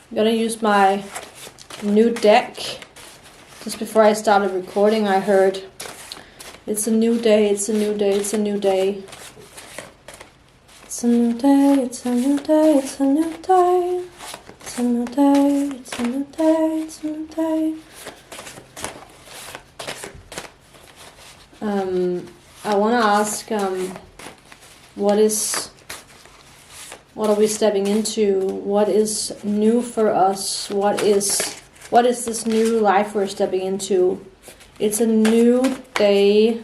I'm gonna use my new deck. Just before I started recording, I heard it's a new day, it's a new day, it's a new day. It's a new day, it's a new day, it's a new day. It's a new day, it's a new day, it's a new day. I want to ask, what are we stepping into? What is new for us? What is this new life we're stepping into? It's a new day.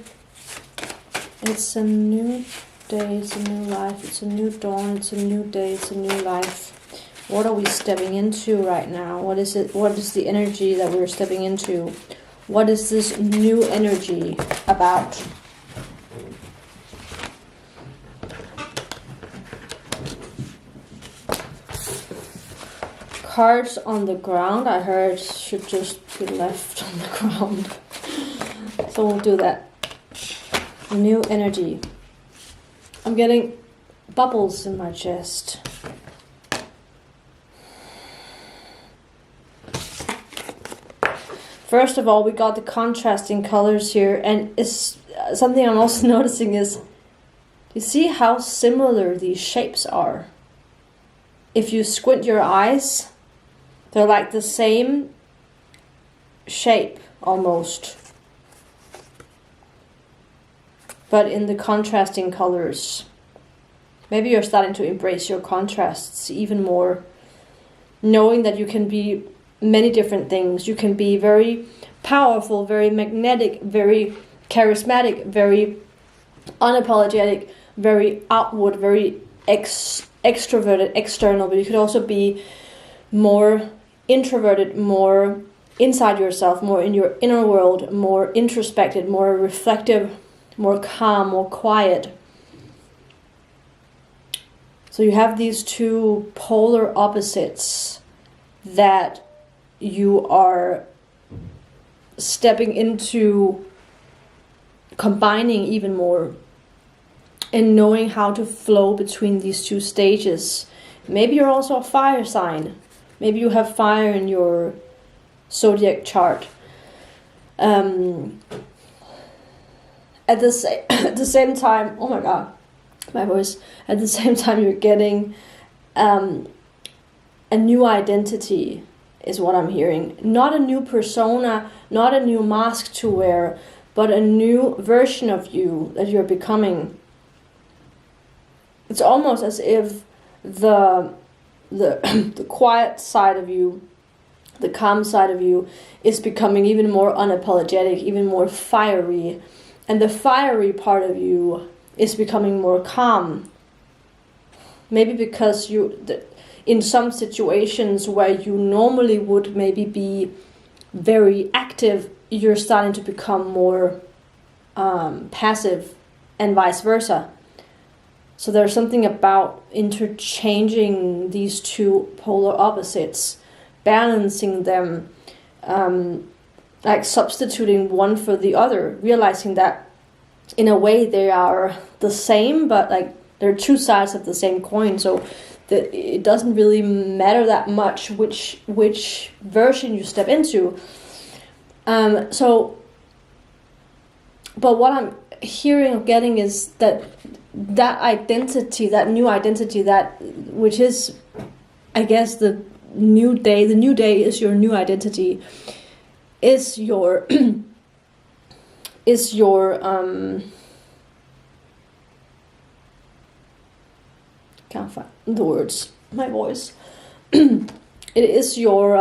It's a new day. It's a new life. It's a new dawn. It's a new day. It's a new life. What are we stepping into right now? What is it? What is the energy that we're stepping into? What is this new energy about? Cards on the ground, I heard, should just be left on the ground. So we'll do that. New energy. I'm getting bubbles in my chest. First of all, we got the contrasting colors here, and it's something I'm also noticing is, you see how similar these shapes are? If you squint your eyes, they're like the same shape, almost. But in the contrasting colors. Maybe you're starting to embrace your contrasts even more. Knowing that you can be many different things. You can be very powerful, very magnetic, very charismatic, very unapologetic, very outward, very extroverted, external. But you could also be more introverted, more inside yourself, more in your inner world, more introspective, more reflective, more calm, more quiet. So you have these two polar opposites that you are stepping into, combining even more, and knowing how to flow between these two stages. Maybe you're also a fire sign. Maybe you have fire in your zodiac chart. At the same time, oh my god, my voice. At the same time, you're getting a new identity, is what I'm hearing. Not a new persona, not a new mask to wear, but a new version of you that you're becoming. It's almost as if the quiet side of you, the calm side of you, is becoming even more unapologetic, even more fiery. And the fiery part of you is becoming more calm. Maybe because in some situations where you normally would maybe be very active, you're starting to become more passive, and vice versa. So there's something about interchanging these two polar opposites, balancing them, like substituting one for the other, realizing that in a way they are the same, but like they're two sides of the same coin. So it doesn't really matter that much which version you step into. But what I'm hearing or getting is that identity, that new identity, which is, I guess, the new day is your new identity, is your can't find the words, my voice. It is your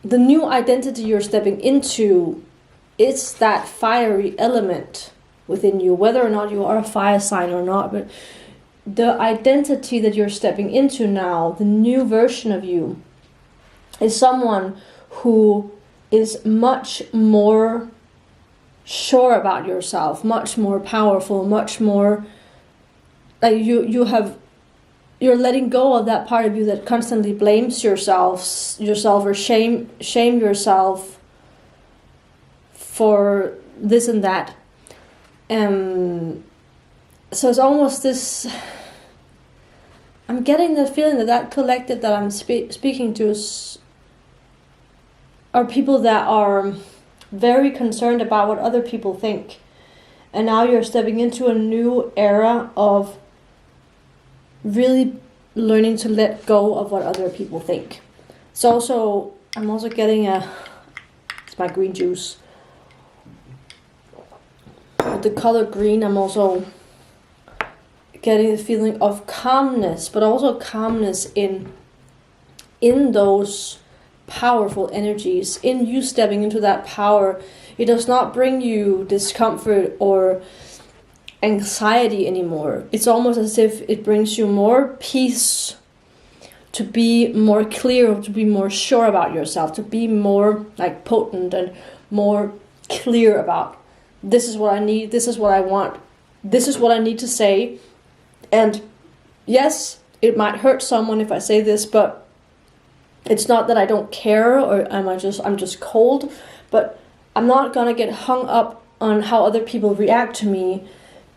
the new identity you're stepping into. It's that fiery element within you, whether or not you are a fire sign or not. But the identity that you're stepping into now, the new version of you, is someone who is much more sure about yourself, much more powerful, much more like you're letting go of that part of you that constantly blames yourself or shame yourself for this and that. So it's almost this I'm getting the feeling that collective that I'm speaking to are people that are very concerned about what other people think. And now you're stepping into a new era of really learning to let go of what other people think. I'm also getting it's my green juice. With the color green, I'm also getting the feeling of calmness, but also calmness in those powerful energies, in you stepping into that power. It does not bring you discomfort or anxiety anymore. It's almost as if it brings you more peace, to be more clear, to be more sure about yourself, to be more like potent and more clear about, this is what I need, this is what I want, this is what I need to say. And yes, it might hurt someone if I say this, but it's not that I don't care or I'm just cold, but I'm not gonna get hung up on how other people react to me,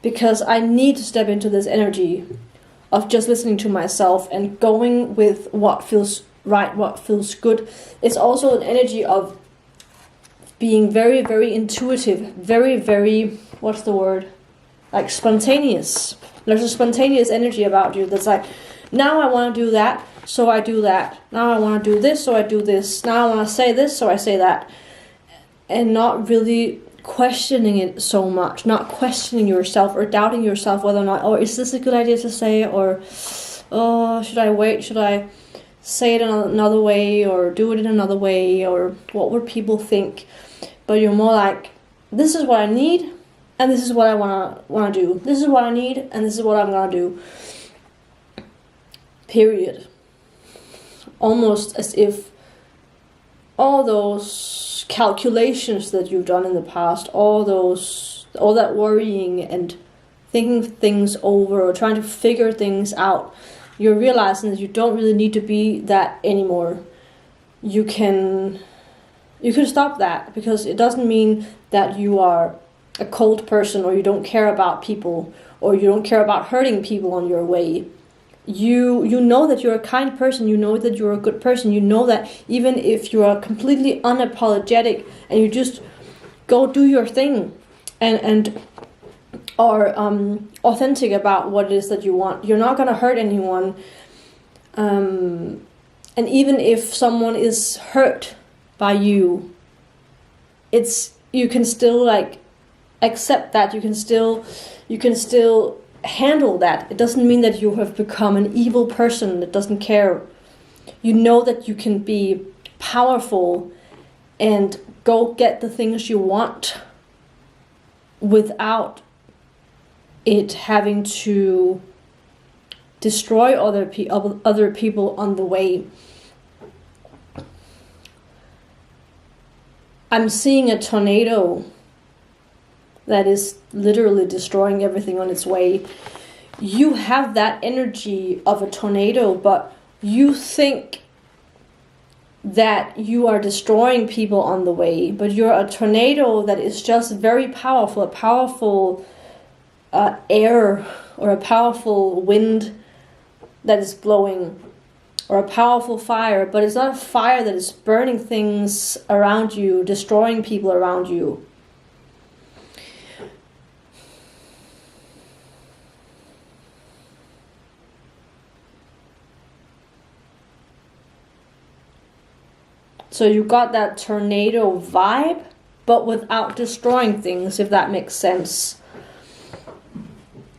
because I need to step into this energy of just listening to myself and going with what feels right, what feels good. It's also an energy of being very, very intuitive, very, very, what's the word? Like spontaneous. There's a spontaneous energy about you that's like, now I want to do that, so I do that. Now I want to do this, so I do this. Now I want to say this, so I say that. And not really questioning it so much, not questioning yourself or doubting yourself whether or not, oh, is this a good idea to say, or oh, should I wait, should I say it in another way or do it in another way, or what would people think? But you're more like, this is what I need and this is what I want to do. This is what I need and this is what I'm going to do. Period. Almost as if all those calculations that you've done in the past, all that worrying and thinking things over or trying to figure things out, you're realizing that you don't really need to be that anymore. You can stop that, because it doesn't mean that you are a cold person or you don't care about people or you don't care about hurting people on your way. You know that you're a kind person, you know that you're a good person, you know that even if you are completely unapologetic and you just go do your thing and are authentic about what it is that you want, you're not going to hurt anyone. And even if someone is hurt by you, you can still like accept that, you can still handle that. It doesn't mean that you have become an evil person that doesn't care. You know that you can be powerful and go get the things you want without it having to destroy other people on the way. I'm seeing a tornado that is literally destroying everything on its way. You have that energy of a tornado, but you think that you are destroying people on the way, but you're a tornado that is just very powerful, a powerful air or a powerful wind that is blowing, or a powerful fire, but it's not a fire that is burning things around you, destroying people around you. So you got that tornado vibe, but without destroying things, if that makes sense.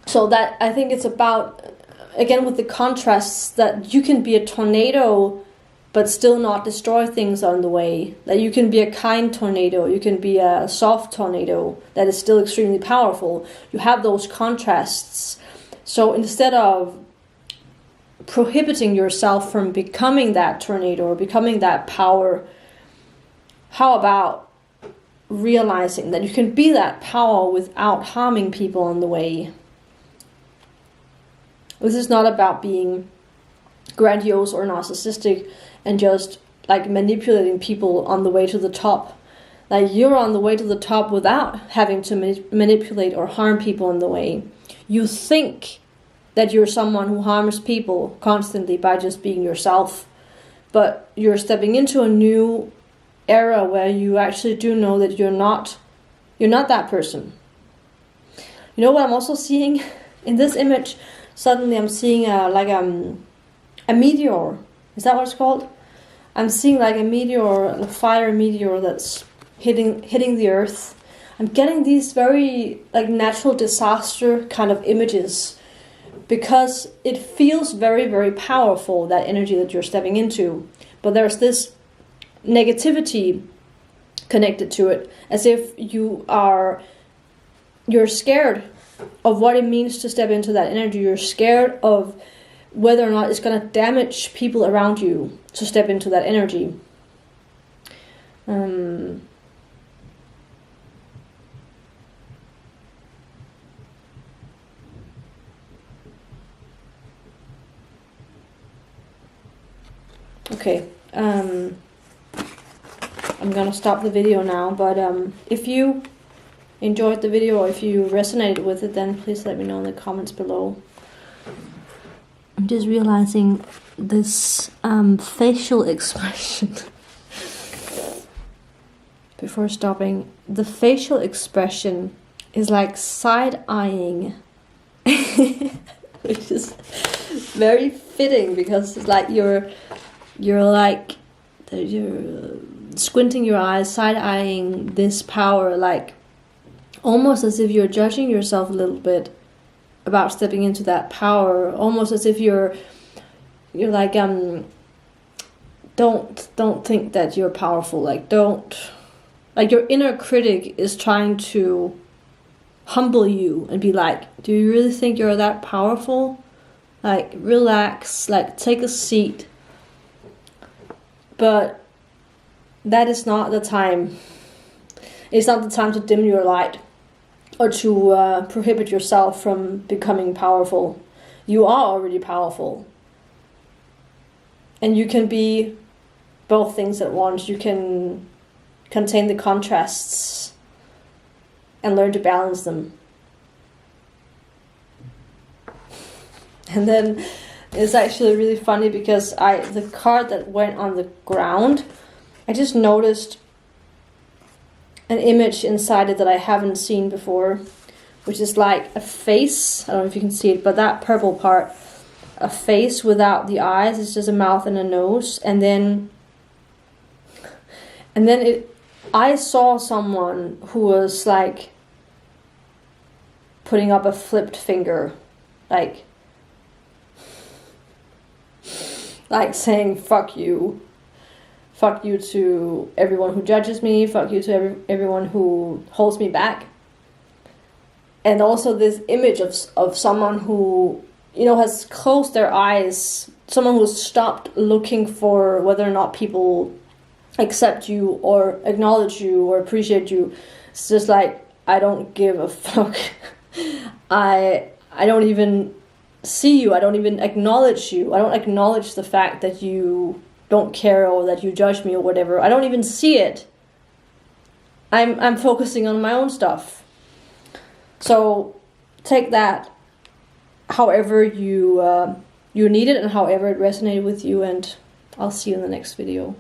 So that, I think it's about, again with the contrasts, that you can be a tornado but still not destroy things on the way. That you can be a kind tornado, you can be a soft tornado that is still extremely powerful. You have those contrasts. So instead of prohibiting yourself from becoming that tornado or becoming that power, how about realizing that you can be that power without harming people on the way? This is not about being grandiose or narcissistic and just like manipulating people on the way to the top. Like, you're on the way to the top without having to manipulate or harm people on the way. You think that you're someone who harms people constantly by just being yourself. But you're stepping into a new era where you actually do know that you're not that person. You know what I'm also seeing in this image? Suddenly I'm seeing a meteor. Is that what it's called? I'm seeing like a meteor, a fire meteor that's hitting the earth. I'm getting these very like natural disaster kind of images, because it feels very, very powerful, that energy that you're stepping into. But there's this negativity connected to it, as if you're scared of what it means to step into that energy. You're scared of whether or not it's going to damage people around you to step into that energy. Okay, I'm gonna stop the video now, but if you enjoyed the video or if you resonated with it, then please let me know in the comments below. I'm just realizing this facial expression before stopping. The facial expression is like side-eyeing, which is very fitting, because it's like you're squinting your eyes, side-eyeing this power, like almost as if you're judging yourself a little bit about stepping into that power, almost as if you're like don't think that you're powerful, like your inner critic is trying to humble you and be like, do you really think you're that powerful? Like, relax, like take a seat. But that is not the time. It's not the time to dim your light or to prohibit yourself from becoming powerful. You are already powerful. And you can be both things at once. You can contain the contrasts and learn to balance them. And then it's actually really funny, because the card that went on the ground, I just noticed an image inside it that I haven't seen before, which is like a face. I don't know if you can see it, but that purple part, a face without the eyes. It's just a mouth and a nose, and then I saw someone who was like putting up a flipped finger, like saying fuck you to everyone who judges me, fuck you to everyone who holds me back. And also this image of someone who, you know, has closed their eyes, someone who's stopped looking for whether or not people accept you or acknowledge you or appreciate you. It's just like, I don't give a fuck. I don't even see you. I don't even acknowledge you. I don't acknowledge the fact that you don't care or that you judge me or whatever. I don't even see it. I'm focusing on my own stuff. So take that however you need it and however it resonated with you, and I'll see you in the next video.